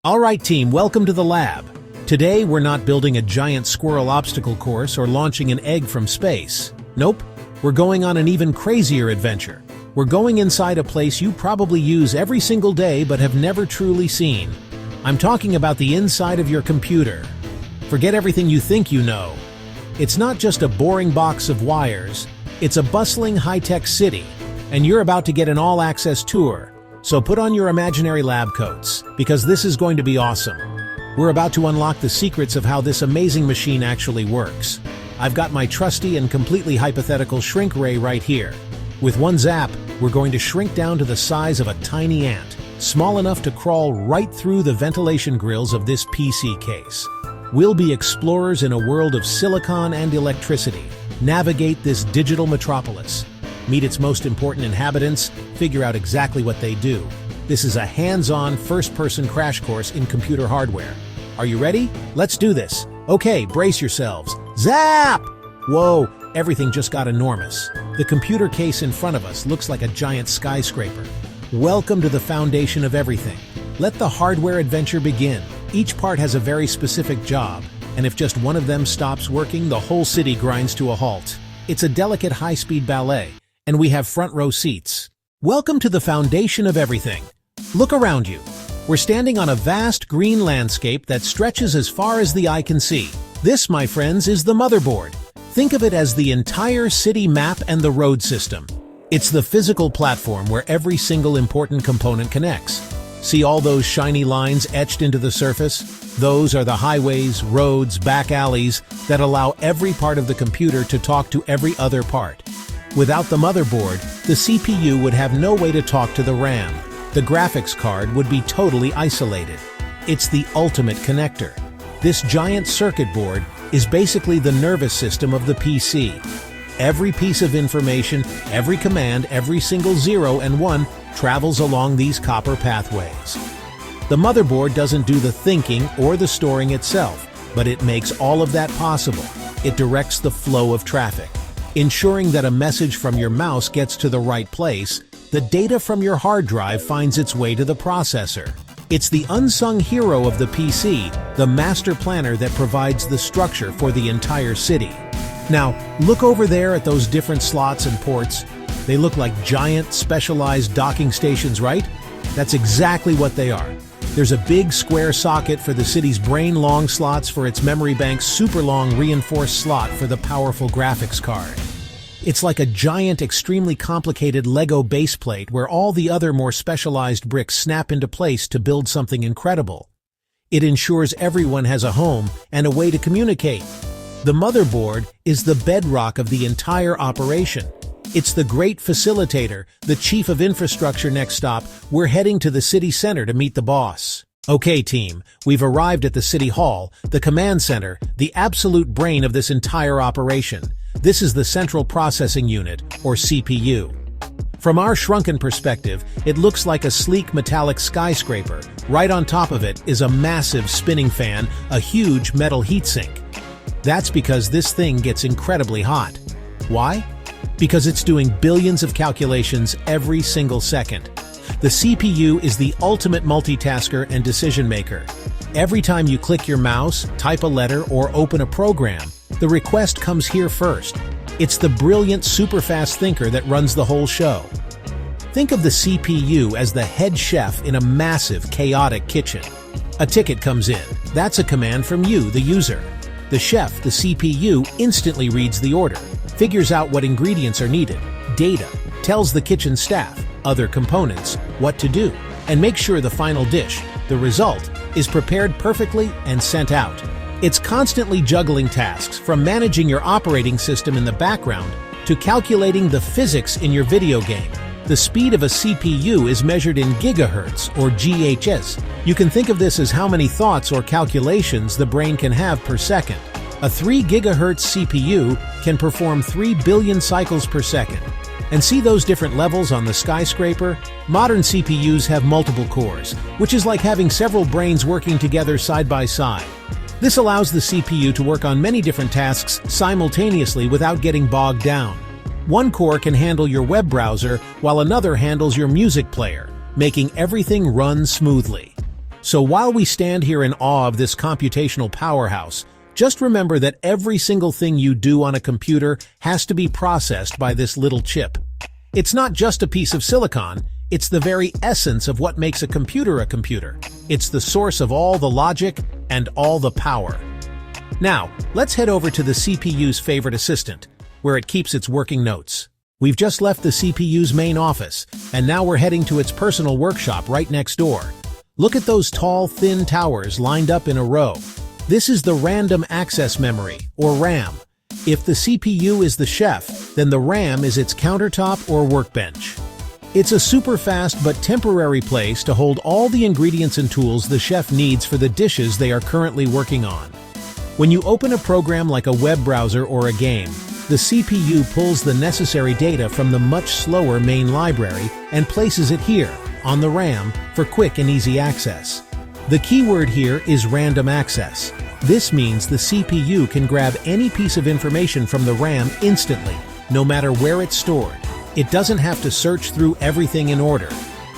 Alright team, welcome to the lab. Today we're not building a giant squirrel obstacle course or launching an egg from space. Nope, we're going on an even crazier adventure. We're going inside a place you probably use every single day but have never truly seen. I'm talking about the inside of your computer. Forget everything you think you know. It's not just a boring box of wires, it's a bustling high-tech city, and you're about to get an all-access tour. So put on your imaginary lab coats, because this is going to be awesome. We're about to unlock the secrets of how this amazing machine actually works. I've got my trusty and completely hypothetical shrink ray right here. With one zap, we're going to shrink down to the size of a tiny ant, small enough to crawl right through the ventilation grills of this PC case. We'll be explorers in a world of silicon and electricity, navigate this digital metropolis, meet its most important inhabitants, figure out exactly what they do. This is a hands-on, first-person crash course in computer hardware. Are you ready? Let's do this. Okay, brace yourselves. Zap! Whoa, everything just got enormous. The computer case in front of us looks like a giant skyscraper. Welcome to the foundation of everything. Let the hardware adventure begin. Each part has a very specific job, and if just one of them stops working, the whole city grinds to a halt. It's a delicate high-speed ballet, and we have front-row seats. Welcome to the foundation of everything. Look around you. We're standing on a vast green landscape that stretches as far as the eye can see. This, my friends, is the motherboard. Think of it as the entire city map and the road system. It's the physical platform where every single important component connects. See all those shiny lines etched into the surface? Those are the highways, roads, back alleys that allow every part of the computer to talk to every other part. Without the motherboard, the CPU would have no way to talk to the RAM. The graphics card would be totally isolated. It's the ultimate connector. This giant circuit board is basically the nervous system of the PC. Every piece of information, every command, every single 0 and 1 travels along these copper pathways. The motherboard doesn't do the thinking or the storing itself, but it makes all of that possible. It directs the flow of traffic, ensuring that a message from your mouse gets to the right place. The data from your hard drive finds its way to the processor. It's the unsung hero of the PC, the master planner that provides the structure for the entire city. Now, look over there at those different slots and ports. They look like giant, specialized docking stations, right? That's exactly what they are. There's a big square socket for the city's brain long slots for its memory bank's super long reinforced slot for the powerful graphics card. It's like a giant, extremely complicated Lego baseplate where all the other more specialized bricks snap into place to build something incredible. It ensures everyone has a home and a way to communicate. The motherboard is the bedrock of the entire operation. It's the great facilitator, the chief of infrastructure. Next stop, we're heading to the city center to meet the boss. Okay team, we've arrived at the city hall, the command center, the absolute brain of this entire operation. This is the Central Processing Unit, or CPU. From our shrunken perspective, it looks like a sleek metallic skyscraper. Right on top of it is a massive spinning fan, a huge metal heatsink. That's because this thing gets incredibly hot. Why? Because it's doing billions of calculations every single second. The CPU is the ultimate multitasker and decision maker. Every time you click your mouse, type a letter, or open a program, the request comes here first. It's the brilliant, super-fast thinker that runs the whole show. Think of the CPU as the head chef in a massive, chaotic kitchen. A ticket comes in. That's a command from you, the user. The chef, the CPU, instantly reads the order, figures out what ingredients are needed, data, tells the kitchen staff, other components, what to do, and makes sure the final dish, the result, is prepared perfectly and sent out. It's constantly juggling tasks, from managing your operating system in the background to calculating the physics in your video game. The speed of a CPU is measured in gigahertz, or GHz. You can think of this as how many thoughts or calculations the brain can have per second. A 3 gigahertz CPU can perform 3 billion cycles per second. And see those different levels on the skyscraper? Modern CPUs have multiple cores, which is like having several brains working together side by side. This allows the CPU to work on many different tasks simultaneously without getting bogged down. One core can handle your web browser, while another handles your music player, making everything run smoothly. So while we stand here in awe of this computational powerhouse, just remember that every single thing you do on a computer has to be processed by this little chip. It's not just a piece of silicon, it's the very essence of what makes a computer a computer. It's the source of all the logic and all the power. Now, let's head over to the CPU's favorite assistant, where it keeps its working notes. We've just left the CPU's main office, and now we're heading to its personal workshop right next door. Look at those tall, thin towers lined up in a row. This is the random access memory, or RAM. If the CPU is the chef, then the RAM is its countertop or workbench. It's a super fast but temporary place to hold all the ingredients and tools the chef needs for the dishes they are currently working on. When you open a program like a web browser or a game, the CPU pulls the necessary data from the much slower main library and places it here, on the RAM, for quick and easy access. The keyword here is random access. This means the CPU can grab any piece of information from the RAM instantly, no matter where it's stored. It doesn't have to search through everything in order.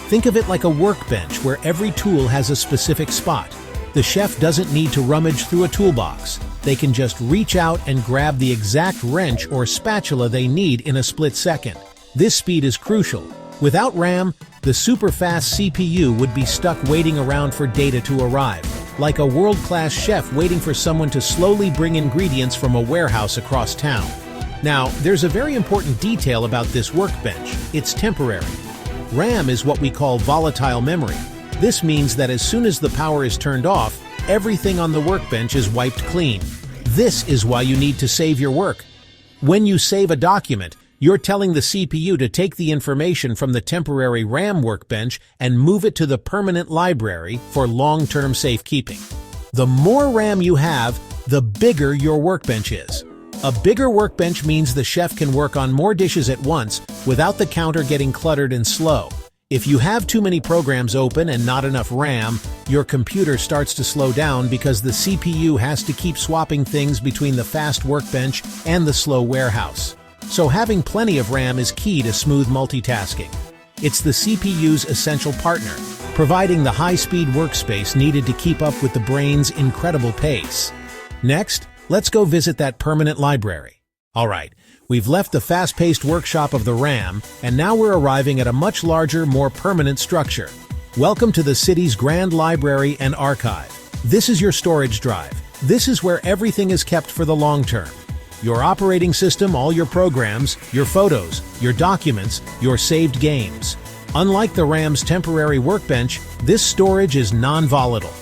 Think of it like a workbench where every tool has a specific spot. The chef doesn't need to rummage through a toolbox. They can just reach out and grab the exact wrench or spatula they need in a split second. This speed is crucial. Without RAM, the super-fast CPU would be stuck waiting around for data to arrive, like a world-class chef waiting for someone to slowly bring ingredients from a warehouse across town. Now, there's a very important detail about this workbench. It's temporary. RAM is what we call volatile memory. This means that as soon as the power is turned off, everything on the workbench is wiped clean. This is why you need to save your work. When you save a document, you're telling the CPU to take the information from the temporary RAM workbench and move it to the permanent library for long-term safekeeping. The more RAM you have, the bigger your workbench is. A bigger workbench means the chef can work on more dishes at once without the counter getting cluttered and slow. If you have too many programs open and not enough RAM, your computer starts to slow down because the CPU has to keep swapping things between the fast workbench and the slow warehouse. So having plenty of RAM is key to smooth multitasking. It's the CPU's essential partner, providing the high-speed workspace needed to keep up with the brain's incredible pace. Next, let's go visit that permanent library. Alright, we've left the fast-paced workshop of the RAM, and now we're arriving at a much larger, more permanent structure. Welcome to the city's Grand Library and Archive. This is your storage drive. This is where everything is kept for the long term. Your operating system, all your programs, your photos, your documents, your saved games. Unlike the RAM's temporary workbench, this storage is non-volatile.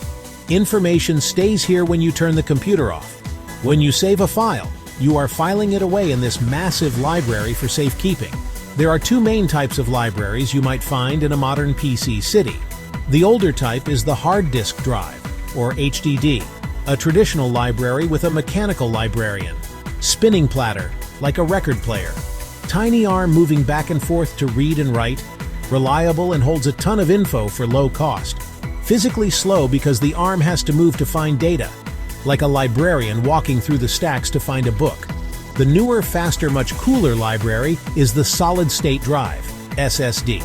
Information stays here when you turn the computer off. When you save a file, you are filing it away in this massive library for safekeeping. There are two main types of libraries you might find in a modern PC city. The older type is the hard disk drive, or HDD, a traditional library with a mechanical librarian. Spinning platter, like a record player. Tiny arm moving back and forth to read and write. Reliable and holds a ton of info for low cost. Physically slow because the arm has to move to find data. Like a librarian walking through the stacks to find a book. The newer, faster, much cooler library is the solid-state drive, SSD.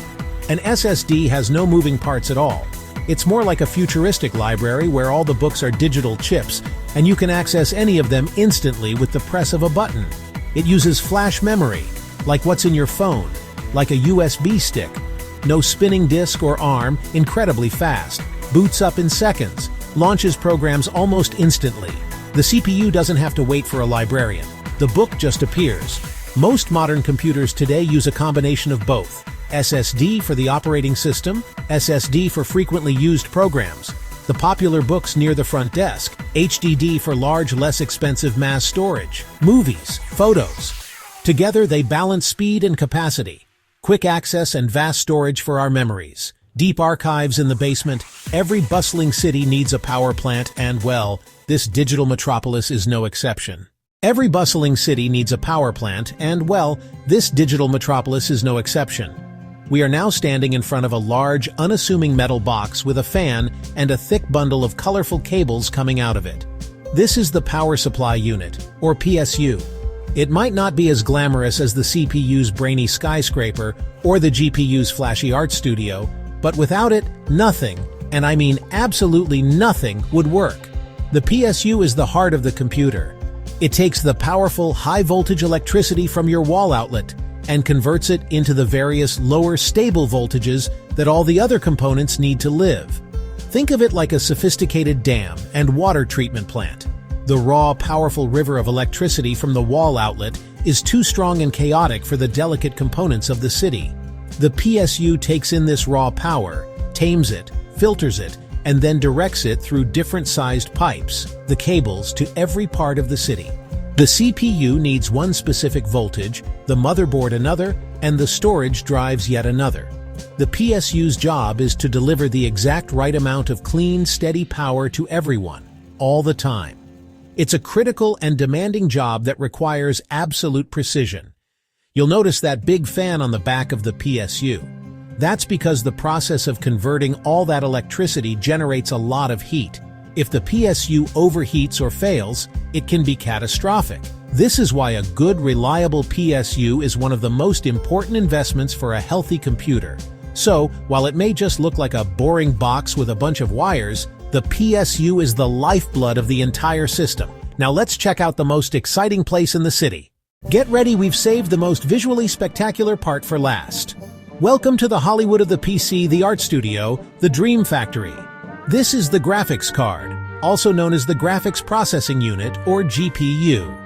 An SSD has no moving parts at all. It's more like a futuristic library where all the books are digital chips, and you can access any of them instantly with the press of a button. It uses flash memory, like what's in your phone, like a USB stick. No spinning disk or arm, incredibly fast. Boots up in seconds. Launches programs almost instantly. The CPU doesn't have to wait for a librarian. The book just appears. Most modern computers today use a combination of both. SSD for the operating system, SSD for frequently used programs. The popular books near the front desk, HDD for large, less expensive mass storage, movies, photos. Together they balance speed and capacity, quick access and vast storage for our memories. Deep archives in the basement. Every bustling city needs a power plant and, well, this digital metropolis is no exception. Every bustling city needs a power plant and, well, this digital metropolis is no exception. We are now standing in front of a large, unassuming metal box with a fan and a thick bundle of colorful cables coming out of it. This is the power supply unit, or PSU. It might not be as glamorous as the CPU's brainy skyscraper or the GPU's flashy art studio, but without it, nothing, and I mean absolutely nothing, would work. The PSU is the heart of the computer. It takes the powerful, high-voltage electricity from your wall outlet and converts it into the various lower stable voltages that all the other components need to live. Think of it like a sophisticated dam and water treatment plant. The raw, powerful river of electricity from the wall outlet is too strong and chaotic for the delicate components of the city. The PSU takes in this raw power, tames it, filters it, and then directs it through different-sized pipes, the cables, to every part of the city. The CPU needs one specific voltage, the motherboard another, and the storage drives yet another. The PSU's job is to deliver the exact right amount of clean, steady power to everyone, all the time. It's a critical and demanding job that requires absolute precision. You'll notice that big fan on the back of the PSU. That's because the process of converting all that electricity generates a lot of heat. If the PSU overheats or fails, it can be catastrophic. This is why a good, reliable PSU is one of the most important investments for a healthy computer. So, while it may just look like a boring box with a bunch of wires, the PSU is the lifeblood of the entire system. Now let's check out the most exciting place in the city. Get ready, we've saved the most visually spectacular part for last. Welcome to the Hollywood of the PC, the art studio, the Dream Factory. This is the graphics card, also known as the Graphics Processing Unit, or GPU.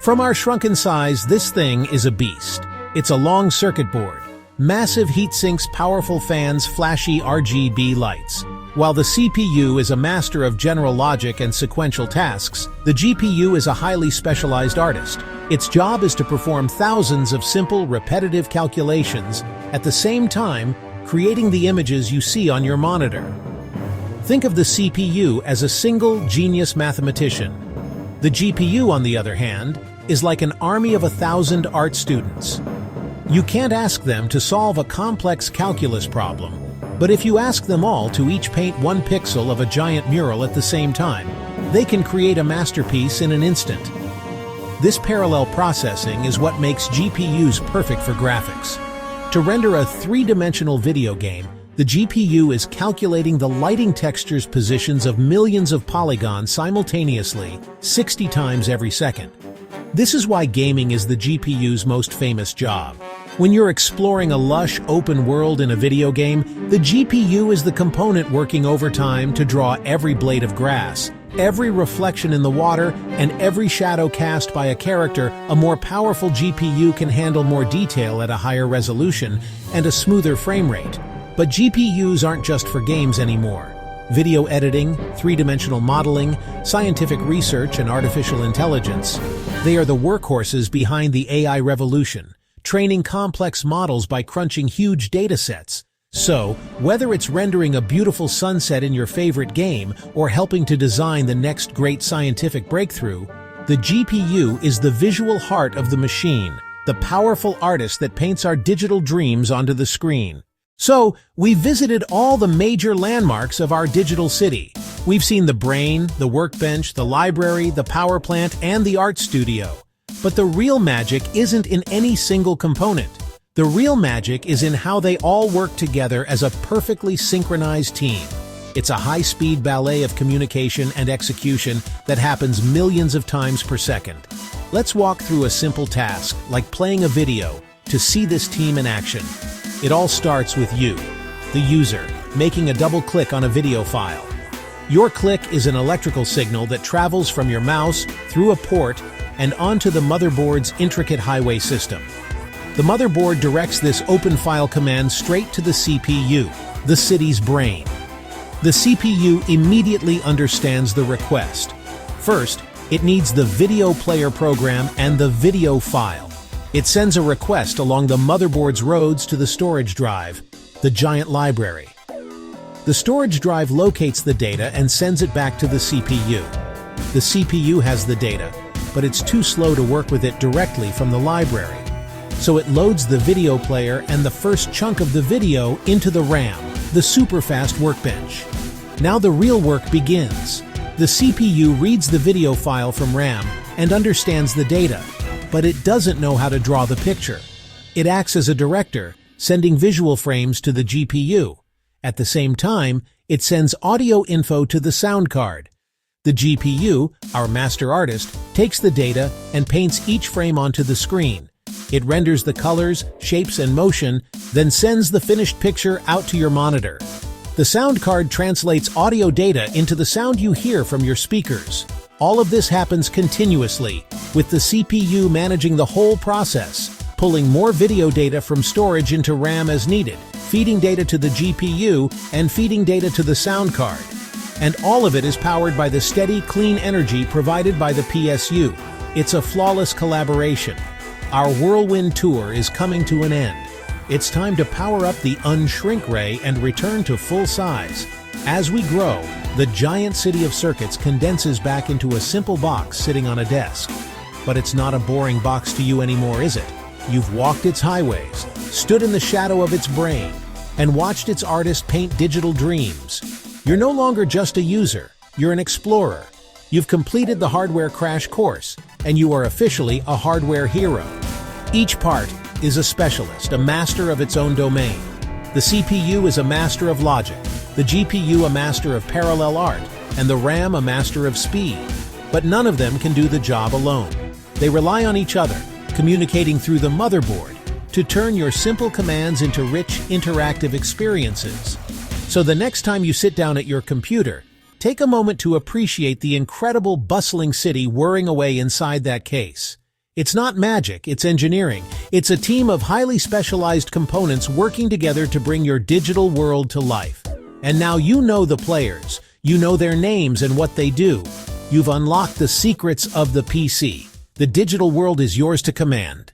From our shrunken size, this thing is a beast. It's a long circuit board, massive heat sinks, powerful fans, flashy RGB lights. While the CPU is a master of general logic and sequential tasks, the GPU is a highly specialized artist. Its job is to perform thousands of simple, repetitive calculations, at the same time creating the images you see on your monitor. Think of the CPU as a single, genius mathematician. The GPU, on the other hand, is like an army of 1,000 art students. You can't ask them to solve a complex calculus problem, but if you ask them all to each paint one pixel of a giant mural at the same time, they can create a masterpiece in an instant. This parallel processing is what makes GPUs perfect for graphics. To render a three-dimensional video game, the GPU is calculating the lighting textures positions of millions of polygons simultaneously, 60 times every second. This is why gaming is the GPU's most famous job. When you're exploring a lush, open world in a video game, the GPU is the component working overtime to draw every blade of grass, every reflection in the water, and every shadow cast by a character. A more powerful GPU can handle more detail at a higher resolution and a smoother frame rate. But GPUs aren't just for games anymore. Video editing, three-dimensional modeling, scientific research, and artificial intelligence. They are the workhorses behind the AI revolution, training complex models by crunching huge datasets. So, whether it's rendering a beautiful sunset in your favorite game or helping to design the next great scientific breakthrough, the GPU is the visual heart of the machine, the powerful artist that paints our digital dreams onto the screen. So, we've visited all the major landmarks of our digital city. We've seen the brain, the workbench, the library, the power plant, and the art studio. But the real magic isn't in any single component. The real magic is in how they all work together as a perfectly synchronized team. It's a high-speed ballet of communication and execution that happens millions of times per second. Let's walk through a simple task, like playing a video, to see this team in action. It all starts with you, the user, making a double click on a video file. Your click is an electrical signal that travels from your mouse through a port and onto the motherboard's intricate highway system. The motherboard directs this open file command straight to the CPU, the city's brain. The CPU immediately understands the request. First, it needs the video player program and the video file. It sends a request along the motherboard's roads to the storage drive, the giant library. The storage drive locates the data and sends it back to the CPU. The CPU has the data, but it's too slow to work with it directly from the library. So it loads the video player and the first chunk of the video into the RAM, the super-fast workbench. Now the real work begins. The CPU reads the video file from RAM and understands the data, but it doesn't know how to draw the picture. It acts as a director, sending visual frames to the GPU. At the same time, It sends audio info to the sound card. The GPU, our master artist, takes the data and paints each frame onto the screen. It renders the colors, shapes, and motion, then sends the finished picture out to your monitor. The sound card translates audio data into the sound you hear from your speakers. All of this happens continuously, with the CPU managing the whole process, pulling more video data from storage into RAM as needed, feeding data to the GPU, and feeding data to the sound card. And all of it is powered by the steady, clean energy provided by the PSU. It's a flawless collaboration. Our whirlwind tour is coming to an end. It's time to power up the unshrink ray and return to full size. As we grow, the giant city of circuits condenses back into a simple box sitting on a desk. But it's not a boring box to you anymore, is it? You've walked its highways, stood in the shadow of its brain, and watched its artist paint digital dreams. You're no longer just a user, you're an explorer. You've completed the hardware crash course, and you are officially a hardware hero. Each part is a specialist, a master of its own domain. The CPU is a master of logic, the GPU a master of parallel art, and the RAM a master of speed. But none of them can do the job alone. They rely on each other, communicating through the motherboard, to turn your simple commands into rich, interactive experiences. So the next time you sit down at your computer, take a moment to appreciate the incredible, bustling city whirring away inside that case. It's not magic, it's engineering. It's a team of highly specialized components working together to bring your digital world to life. And now you know the players. You know their names and what they do. You've unlocked the secrets of the PC. The digital world is yours to command.